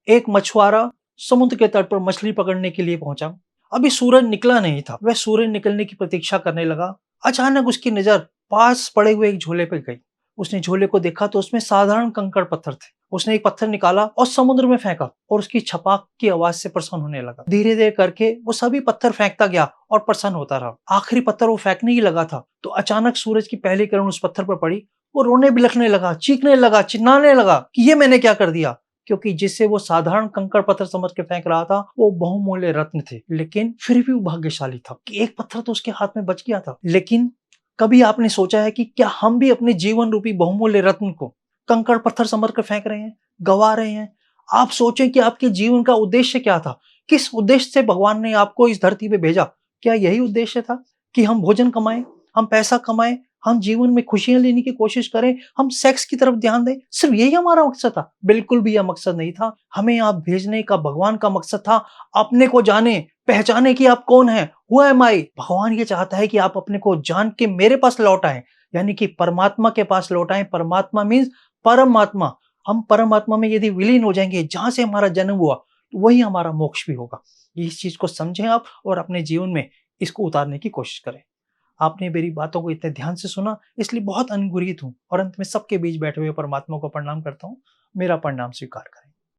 एक मछुआरा समुद्र के तट पर मछली पकड़ने के लिए पहुंचा। अभी सूरज निकला नहीं था। वह सूरज निकलने की प्रतीक्षा करने लगा। अचानक उसकी नजर पास पड़े हुए एक झोले पर गई। उसने झोले को देखा तो उसमें साधारण कंकड़ पत्थर थे। उसने एक पत्थर निकाला और समुद्र में फेंका और उसकी छपाक की आवाज से प्रसन्न होने लगा। धीरे धीरे करके वो सभी पत्थर फेंकता गया और प्रसन्न होता रहा। आखिरी पत्थर वो फेंकने ही लगा था तो अचानक सूरज की पहली किरण उस पत्थर पर पड़ी। वो रोने बिलखने लगा, चीखने लगा, चिल्लाने लगा कि ये मैंने क्या कर दिया, क्योंकि जिसे वो साधारण कंकड़ पत्थर समझ के फेंक रहा था वो बहुमूल्य रत्न थे। लेकिन फिर भी वो भाग्यशाली था कि एक पत्थर तो उसके हाथ में बच गया था। लेकिन कभी आपने सोचा है कि क्या हम भी अपने जीवन रूपी बहुमूल्य रत्न को कंकड़ पत्थर समझ कर फेंक रहे हैं, गवा रहे हैं? आप सोचें कि आपके जीवन का उद्देश्य क्या था? किस उद्देश्य से भगवान ने आपको इस धरती पे भेजा? क्या यही उद्देश्य था कि हम भोजन कमाएं, हम पैसा कमाएं, हम जीवन में खुशियां लेने की कोशिश करें, हम सेक्स की तरफ ध्यान दें? सिर्फ यही हमारा मकसद था? बिल्कुल भी यह मकसद नहीं था। हमें आप भेजने का भगवान का मकसद था अपने को जाने, पहचाने कि आप कौन हैं। हु एम आई? भगवान ये चाहता है कि आप अपने को जान के मेरे पास लौट आए, यानी कि परमात्मा के पास लौट आए। परमात्मा मीन्स परमात्मा। हम परमात्मा में यदि विलीन हो जाएंगे, जहां से हमारा जन्म हुआ, तो वही हमारा मोक्ष भी होगा। इस चीज को समझें आप और अपने जीवन में इसको उतारने की कोशिश करें। आपने मेरी बातों को इतने ध्यान से सुना, इसलिए बहुत अनुग्रहित हूं और अंत में सबके बीच बैठे हुए परमात्मा को प्रणाम करता हूं। मेरा प्रणाम स्वीकार करें।